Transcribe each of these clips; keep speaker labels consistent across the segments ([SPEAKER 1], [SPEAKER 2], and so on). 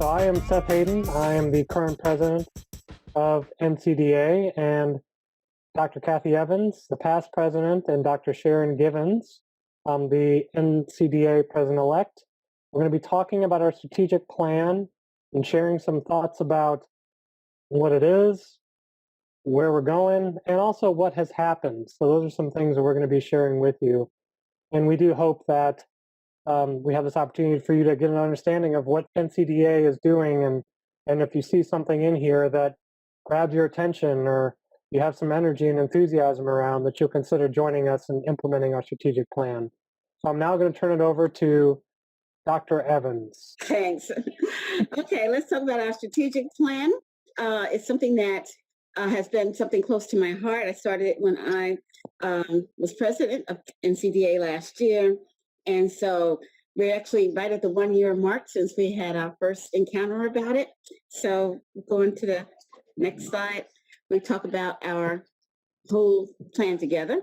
[SPEAKER 1] So I am Seth Hayden. I am the current president of NCDA, and Dr. Kathy Evans, the past president, and Dr. Sharon Givens, the NCDA president-elect. We're going to be talking about our strategic plan and sharing some thoughts about what it is, where we're going, and also what has happened. So those are some things that we're going to be sharing with you. And we do hope that we have this opportunity for you to get an understanding of what NCDA is doing, and if you see something in here that grabs your attention or you have some energy and enthusiasm around, that you'll consider joining us in implementing our strategic plan. So I'm now going to turn it over to Dr. Evans.
[SPEAKER 2] Thanks. Okay, let's talk about our strategic plan. It's something that has been something close to my heart. I started it when I was president of NCDA last year. And so we're actually right at the 1 year mark since we had our first encounter about it. So going to the next slide, we talk about our whole plan together.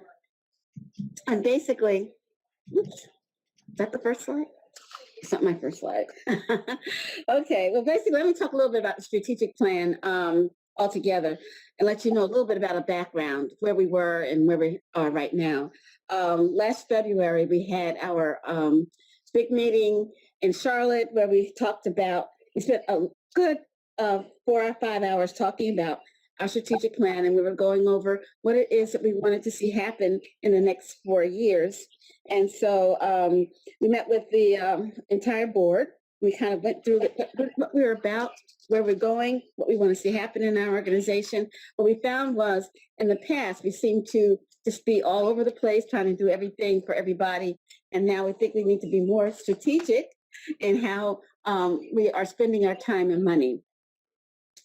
[SPEAKER 2] And basically, oops, is that the first slide? It's not my first slide. Okay, well, basically, let me talk a little bit about the strategic plan altogether and let you know a little bit about a background, where we were and where we are right now. Last February, we had our big meeting in Charlotte where we spent a good 4 or 5 hours talking about our strategic plan, and we were going over what it is that we wanted to see happen in the next 4 years. And so we met with the entire board. We kind of went through what we were about, where we're going, what we want to see happen in our organization. What we found was, in the past, we seemed to just be all over the place, trying to do everything for everybody. And now we think we need to be more strategic in how we are spending our time and money.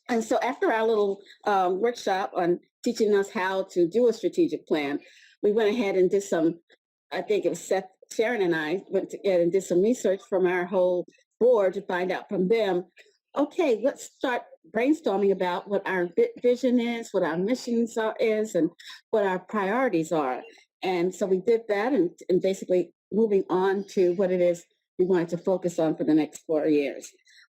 [SPEAKER 2] And so after our little workshop on teaching us how to do a strategic plan, we went ahead and did some, I think it was Seth, Sharon, and I went together and did some research from our whole board to find out from them, okay, let's start brainstorming about what our vision is, what our missions is, and what our priorities are. And so we did that, and basically moving on to what it is we wanted to focus on for the next 4 years.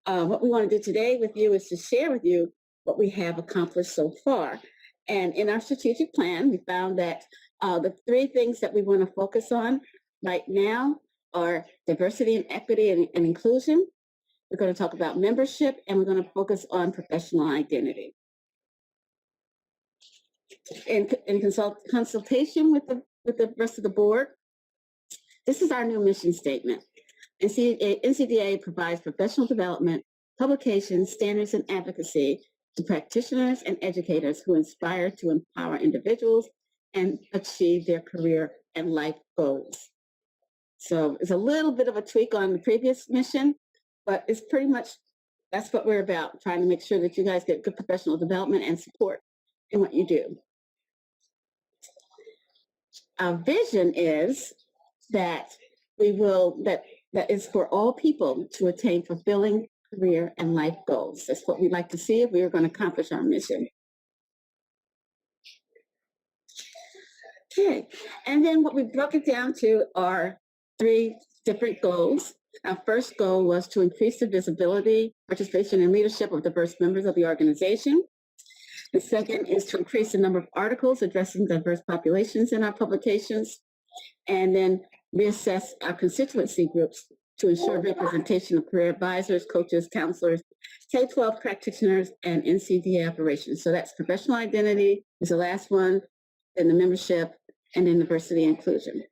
[SPEAKER 2] What we want to do today with you is to share with you what we have accomplished so far. And in our strategic plan, we found that the 3 things that we want to focus on right now are diversity and equity and inclusion. We're going to talk about membership, and we're going to focus on professional identity. In consultation with the rest of the board, this is our new mission statement. NCDA provides professional development, publications, standards, and advocacy to practitioners and educators who inspire to empower individuals and achieve their career and life goals. So it's a little bit of a tweak on the previous mission, but it's pretty much, that's what we're about, trying to make sure that you guys get good professional development and support in what you do. Our vision is that that is for all people to attain fulfilling career and life goals. That's what we'd like to see if we were going to accomplish our mission. Okay, and then what we broke it down to are 3 different goals. Our first goal was to increase the visibility, participation, and leadership of diverse members of the organization. The second is to increase the number of articles addressing diverse populations in our publications, and then reassess our constituency groups to ensure representation of career advisors, coaches, counselors, K-12 practitioners, and NCDA operations. So that's professional identity is the last one, then the membership, and then diversity and inclusion.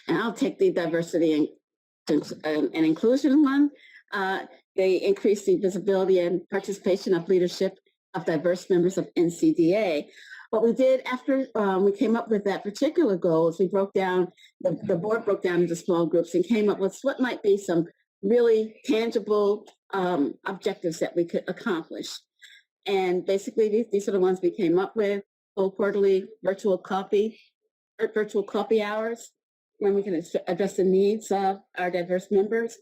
[SPEAKER 2] And I'll take the diversity and inclusion one. They increase the visibility and participation of leadership of diverse members of NCDA. What we did after we came up with that particular goal is we broke down, the board broke down into small groups and came up with what might be some really tangible objectives that we could accomplish. And basically, these are the ones we came up with: full quarterly virtual coffee hours, when we can address the needs of our diverse members,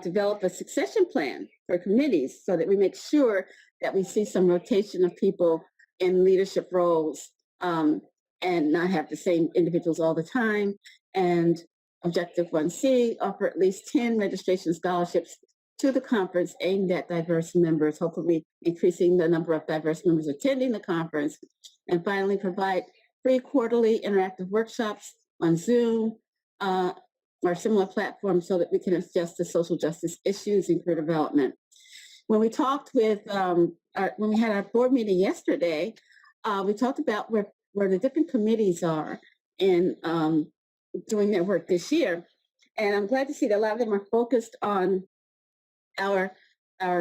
[SPEAKER 2] develop a succession plan for committees so that we make sure that we see some rotation of people in leadership roles and not have the same individuals all the time, and Objective 1C, offer at least 10 registration scholarships to the conference aimed at diverse members, hopefully increasing the number of diverse members attending the conference. And finally, provide free quarterly interactive workshops on Zoom or similar platforms so that we can adjust to social justice issues and career development. When we talked with, when we had our board meeting yesterday, we talked about where the different committees are in doing their work this year. And I'm glad to see that a lot of them are focused on our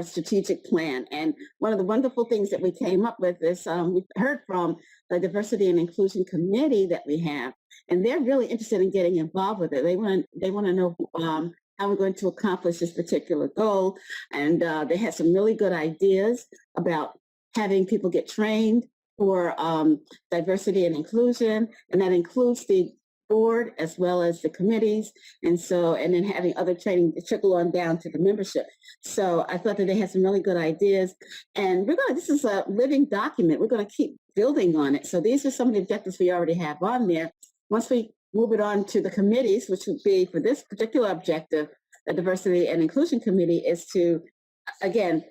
[SPEAKER 2] strategic plan. And one of the wonderful things that we came up with is we heard from the Diversity and Inclusion Committee that we have, and they're really interested in getting involved with it. They want to know how we're going to accomplish this particular goal. And they had some really good ideas about having people get trained for diversity and inclusion, and that includes the board as well as the committees, and then having other training trickle on down to the membership. So I thought that they had some really good ideas, and this is a living document. We're going to keep building on it. So these are some of the objectives we already have on there. Once we move it on to the committees, which would be for this particular objective, the Diversity and Inclusion Committee is to, again,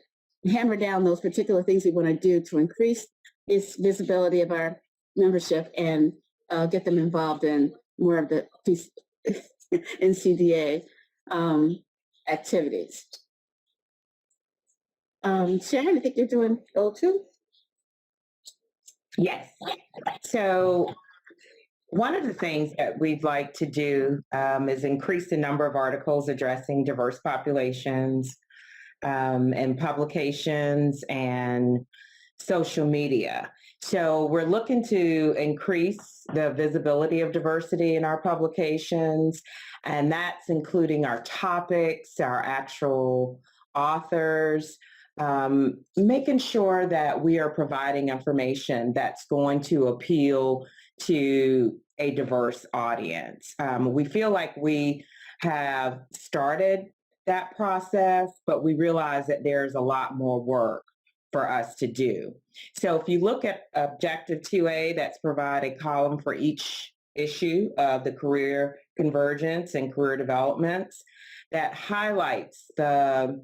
[SPEAKER 2] hammer down those particular things we want to do to increase this visibility of our membership and get them involved in more of the NCDA activities. Sharon, I think you're doing goal 2?
[SPEAKER 3] Yes. So one of the things that we'd like to do is increase the number of articles addressing diverse populations in publications and social media. So we're looking to increase the visibility of diversity in our publications, and that's including our topics, our actual authors, making sure that we are providing information that's going to appeal to a diverse audience. We feel like we have started that process, but we realize that there's a lot more work for us to do. So if you look at Objective 2A, that's provide a column for each issue of the career convergence and career developments that highlights the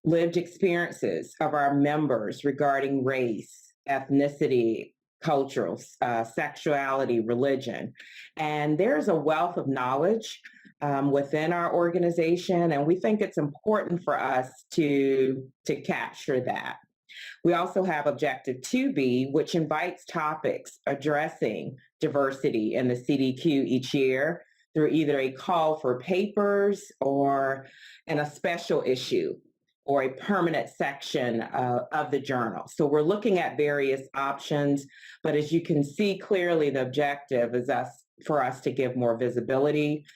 [SPEAKER 3] lived experiences of our members regarding race, ethnicity, cultural, sexuality, religion. And there's a wealth of knowledge within our organization, and we think it's important for us to capture that. We also have Objective 2B, which invites topics addressing diversity in the CDQ each year through either a call for papers or in a special issue or a permanent section of the journal. So we're looking at various options, but as you can see clearly, the objective is for us to give more visibility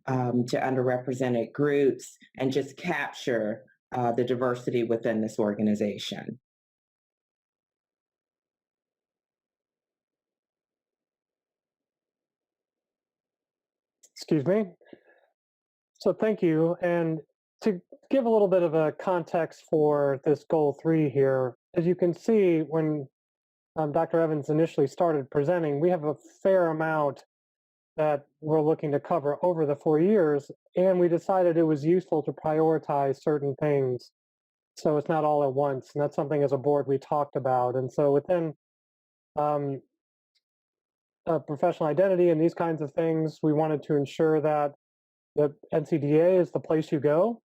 [SPEAKER 3] to underrepresented groups and just capture the diversity within this organization.
[SPEAKER 1] Excuse me. So thank you. And to give a little bit of a context for this goal 3 here, as you can see, when Dr. Evans initially started presenting, we have a fair amount that we're looking to cover over the 4 years, and we decided it was useful to prioritize certain things so it's not all at once. And that's something as a board we talked about. And so within professional identity and these kinds of things, we wanted to ensure that the NCDA is the place you go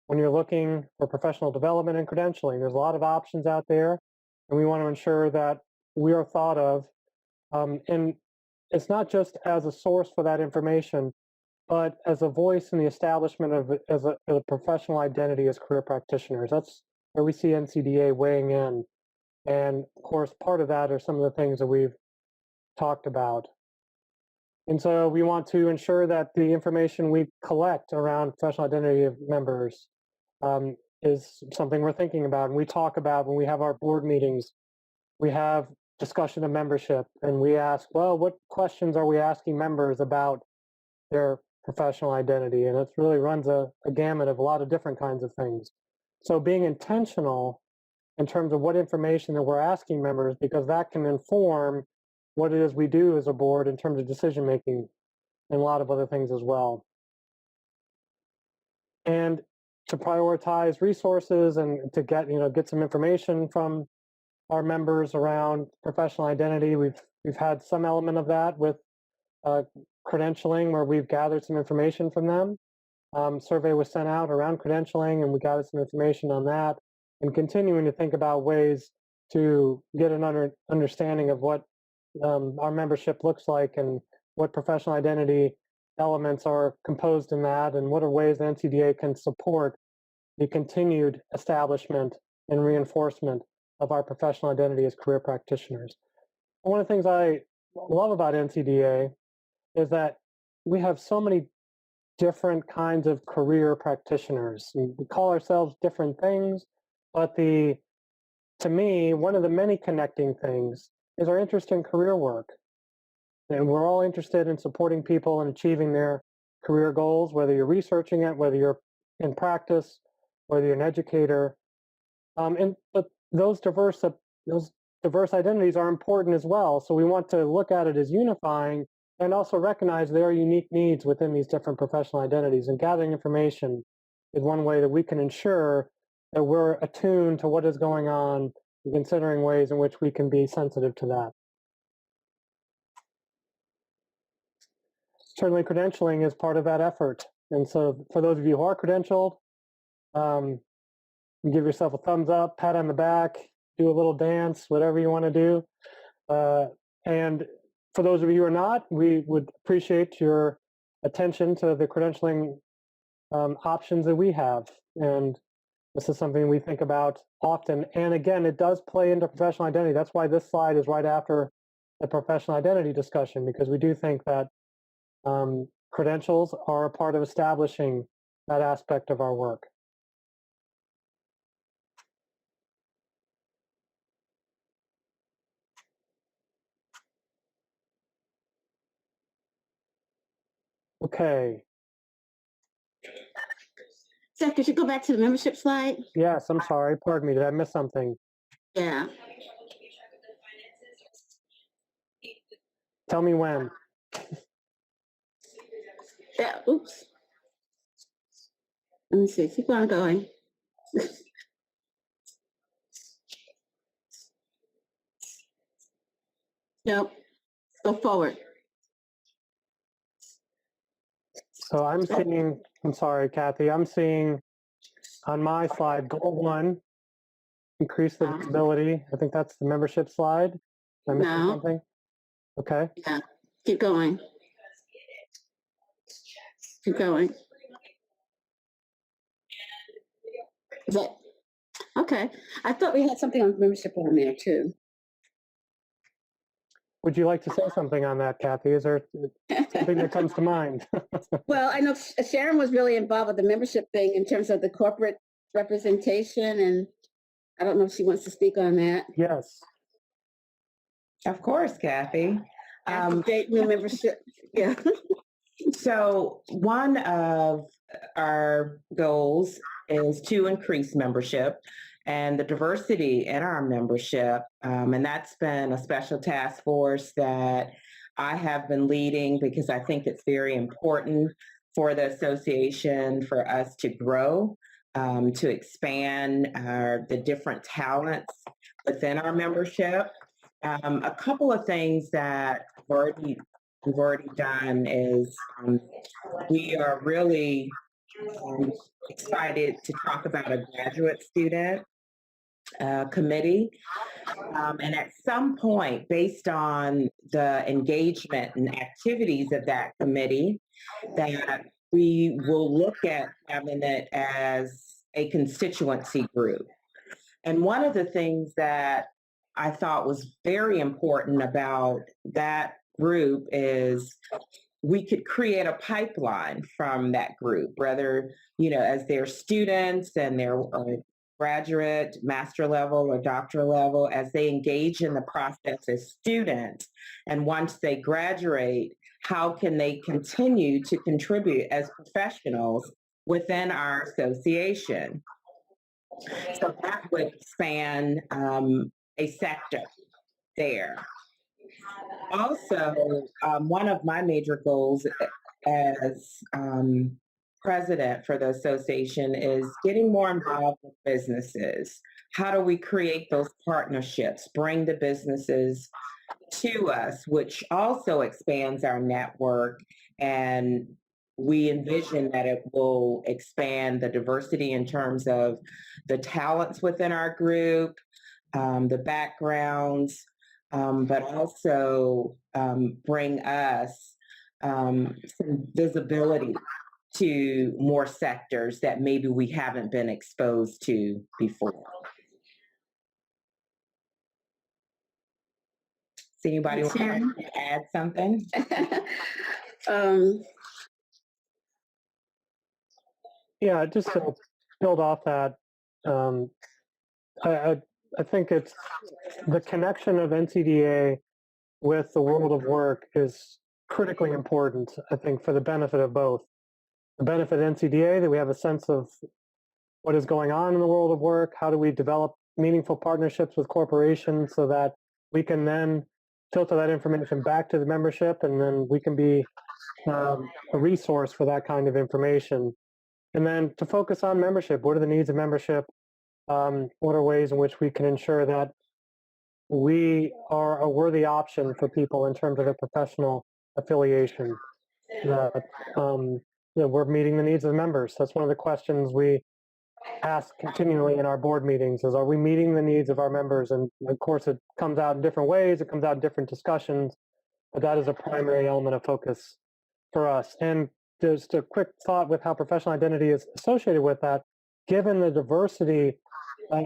[SPEAKER 1] when you're looking for professional development and credentialing. There's a lot of options out there, and we want to ensure that we are thought of. And it's not just as a source for that information, but as a voice in the establishment of as a professional identity as career practitioners. That's where we see NCDA weighing in. And of course, part of that are some of the things that we've talked about. And so we want to ensure that the information we collect around professional identity of members is something we're thinking about. And we talk about when we have our board meetings, we have discussion of membership, and we ask, well, what questions are we asking members about their professional identity? And it really runs a gamut of a lot of different kinds of things. So being intentional in terms of what information that we're asking members, because that can inform what it is we do as a board in terms of decision making and a lot of other things as well. and to prioritize resources and to get some information from our members around professional identity. We've had some element of that with credentialing, where we've gathered some information from them. Survey was sent out around credentialing, and we gathered some information on that, and continuing to think about ways to get an understanding of what our membership looks like and what professional identity elements are composed in that, and what are ways the NCDA can support the continued establishment and reinforcement of our professional identity as career practitioners. One of the things I love about NCDA is that we have so many different kinds of career practitioners. We call ourselves different things, but to me, one of the many connecting things is our interest in career work. And we're all interested in supporting people and achieving their career goals, whether you're researching it, whether you're in practice, whether you're an educator. But those diverse identities are important as well. So we want to look at it as unifying and also recognize there are unique needs within these different professional identities. And gathering information is one way that we can ensure that we're attuned to what is going on and considering ways in which we can be sensitive to that. Certainly credentialing is part of that effort. And so for those of you who are credentialed, give yourself a thumbs up, pat on the back, do a little dance, whatever you want to do. And for those of you who are not, we would appreciate your attention to the credentialing options that we have. And this is something we think about often. And again, it does play into professional identity. That's why this slide is right after the professional identity discussion, because we do think that credentials are a part of establishing that aspect of our work. Okay.
[SPEAKER 2] Seth, could you go back to the membership slide?
[SPEAKER 1] Yes, I'm sorry. Pardon me. Did I miss something?
[SPEAKER 2] Yeah.
[SPEAKER 1] Tell me when.
[SPEAKER 2] Yeah. Oops. Let me see. Keep on going. Nope. Go forward.
[SPEAKER 1] So I'm sorry, Kathy, I'm seeing on my slide, goal 1, increase the visibility. I think that's the membership slide. Am I missing
[SPEAKER 2] No.
[SPEAKER 1] something? Okay.
[SPEAKER 2] Yeah. Keep going. Keep going. Is that okay? I thought we had something on membership on there too.
[SPEAKER 1] Would you like to say something on that, Kathy? Is there something that comes to mind?
[SPEAKER 2] Well, I know Sharon was really involved with the membership thing in terms of the corporate representation, and I don't know if she wants to speak on that.
[SPEAKER 1] Yes.
[SPEAKER 3] Of course, Kathy.
[SPEAKER 2] New membership. Yeah.
[SPEAKER 3] So one of our goals is to increase membership and the diversity in our membership. And that's been a special task force that I have been leading because I think it's very important for the association for us to grow, to expand the different talents within our membership. A couple of things that we've already done is we are really excited to talk about a graduate student committee. And at some point, based on the engagement and activities of that committee, that we will look at having it as a constituency group. And one of the things that I thought was very important about that group is we could create a pipeline from that group, whether, as their students and their graduate, master level, or doctoral level, as they engage in the process as students. And once they graduate, how can they continue to contribute as professionals within our association? So that would span a sector there. Also, one of my major goals as president for the association is getting more involved with businesses. How do we create those partnerships, bring the businesses to us, which also expands our network, and we envision that it will expand the diversity in terms of the talents within our group, the backgrounds, but also bring us some visibility to more sectors that maybe we haven't been exposed to before. Does anybody want to add something?
[SPEAKER 1] Yeah, just to build off that, I think it's the connection of NCDA with the world of work is critically important, I think, for the benefit of both. The benefit of NCDA, that we have a sense of what is going on in the world of work, how do we develop meaningful partnerships with corporations so that we can then filter that information back to the membership, and then we can be a resource for that kind of information. And then to focus on membership, what are the needs of membership? What are ways in which we can ensure that we are a worthy option for people in terms of their professional affiliation? That we're meeting the needs of the members. That's one of the questions we ask continually in our board meetings is, are we meeting the needs of our members? And of course, it comes out in different ways. It comes out in different discussions, but that is a primary element of focus for us. And just a quick thought with how professional identity is associated with that, given the diversity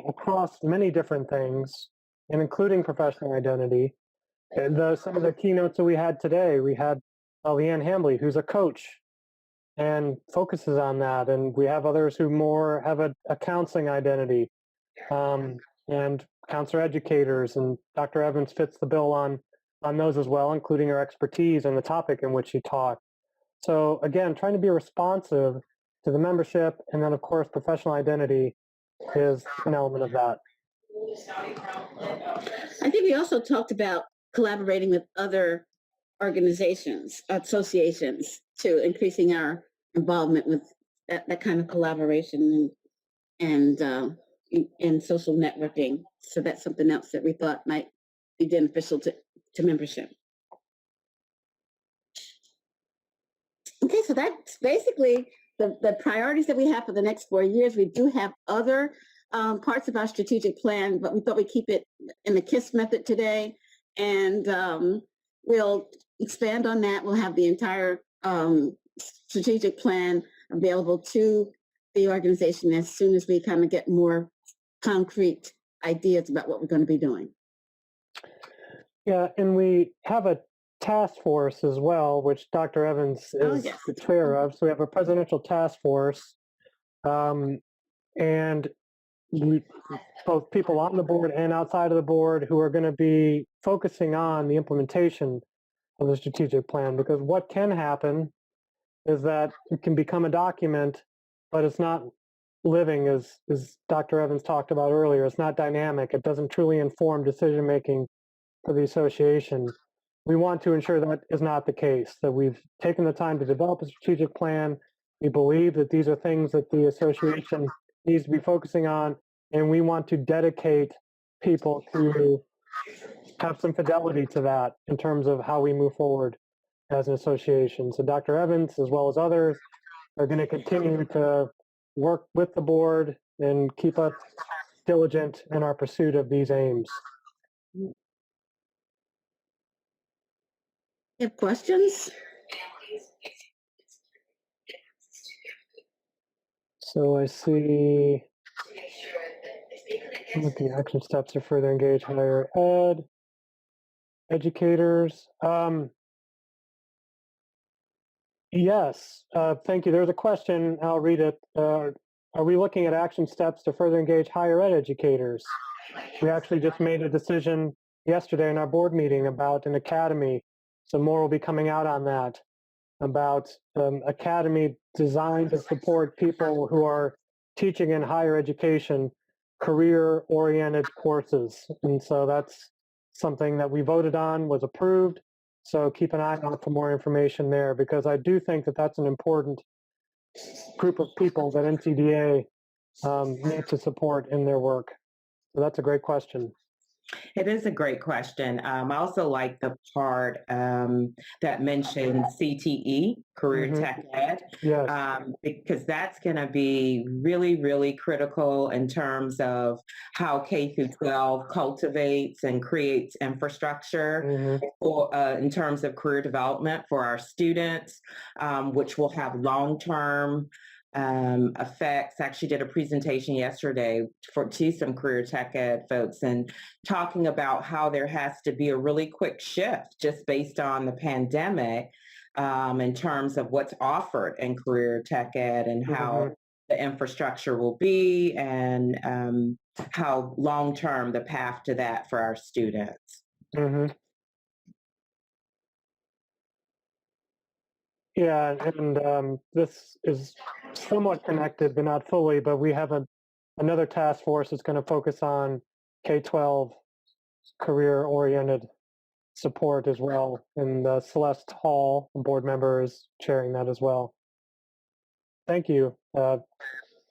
[SPEAKER 1] across many different things, and including professional identity. Some of the keynotes that we had today, we had Leanne Hambley, who's a coach and focuses on that. And we have others who more have a counseling identity, and counselor educators, and Dr. Evans fits the bill on those as well, including her expertise and the topic in which she talked. So again, trying to be responsive to the membership, and then of course professional identity is an element of that.
[SPEAKER 2] I think we also talked about collaborating with other organizations, associations, to increasing our involvement with that kind of collaboration and social networking. So that's something else that we thought might be beneficial to membership. Okay, so that's basically the priorities that we have for the next 4 years. We do have other parts of our strategic plan, but we thought we'd keep it in the KISS method today. And we'll expand on that. We'll have the entire strategic plan available to the organization as soon as we kind of get more concrete ideas about what we're going to be doing.
[SPEAKER 1] Yeah, and we have a task force as well, which Dr. Evans is the chair of. So we have a presidential task force, and both people on the board and outside of the board who are going to be focusing on the implementation of the strategic plan. Because what can happen is that it can become a document, but it's not living, as Dr. Evans talked about earlier. It's not dynamic. It doesn't truly inform decision making for the association. We want to ensure that is not the case, that we've taken the time to develop a strategic plan. We believe that these are things that the association needs to be focusing on, and we want to dedicate people to have some fidelity to that in terms of how we move forward as an association. So Dr. Evans, as well as others, are going to continue to work with the board and keep us diligent in our pursuit of these aims.
[SPEAKER 2] You have questions?
[SPEAKER 1] So I see what the action steps to further engage higher ed, educators. Yes, thank you. There's a question. I'll read it. Are we looking at action steps to further engage higher ed educators? We actually just made a decision yesterday in our board meeting about an academy. So more will be coming out on that, about academy designed to support people who are teaching in higher education, career-oriented courses. And so that's something that we voted on, was approved. So keep an eye out for more information there, because I do think that that's an important group of people that NCDA need to support in their work? So that's a great question.
[SPEAKER 3] It is a great question. I also like the part that mentioned CTE, Career Tech Ed,
[SPEAKER 1] Yes.
[SPEAKER 3] because that's going to be really, really critical in terms of how K through 12 cultivates and creates infrastructure for, in terms of career development for our students, which will have long-term effects. Actually did a presentation yesterday to some career tech ed folks and talking about how there has to be a really quick shift just based on the pandemic in terms of what's offered in career tech ed and how the infrastructure will be and how long-term the path to that for our students.
[SPEAKER 1] Yeah, and this is somewhat connected, but not fully. But we have another task force that's going to focus on K-12 career-oriented support as well. And Celeste Hall, a board member, is chairing that as well. Thank you.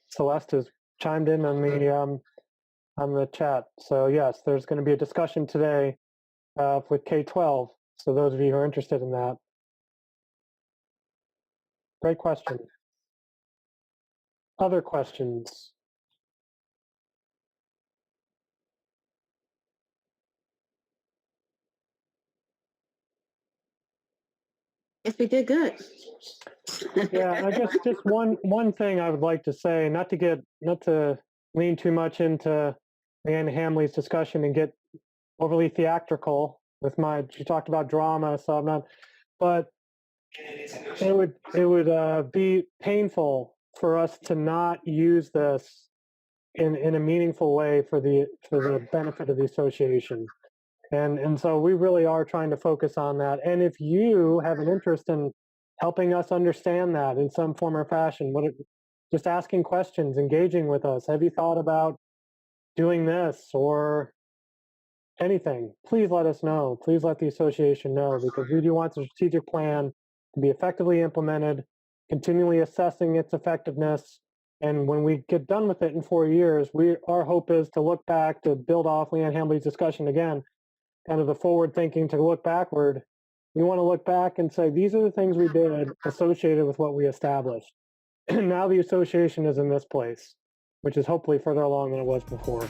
[SPEAKER 1] Celeste has chimed in on the chat. So yes, there's going to be a discussion today with K-12. So those of you who are interested in that. Great question. Other questions?
[SPEAKER 2] Yes, we did good.
[SPEAKER 1] Yeah, I guess just one thing I would like to say, not to lean too much into Leanne Hamley's discussion and get overly theatrical with she talked about drama, so I'm not, but it would be painful for us to not use this in a meaningful way for the benefit of the association. And so we really are trying to focus on that. And if you have an interest in helping us understand that in some form or fashion, just asking questions, engaging with us, have you thought about doing this or anything, please let us know. Please let the association know, because we do want the strategic plan to be effectively implemented, continually assessing its effectiveness. And when we get done with it in 4 years, our hope is to look back, to build off Leanne Hamley's discussion again, kind of the forward thinking, to look backward. We want to look back and say, these are the things we did associated with what we established. And now the association is in this place, which is hopefully further along than it was before.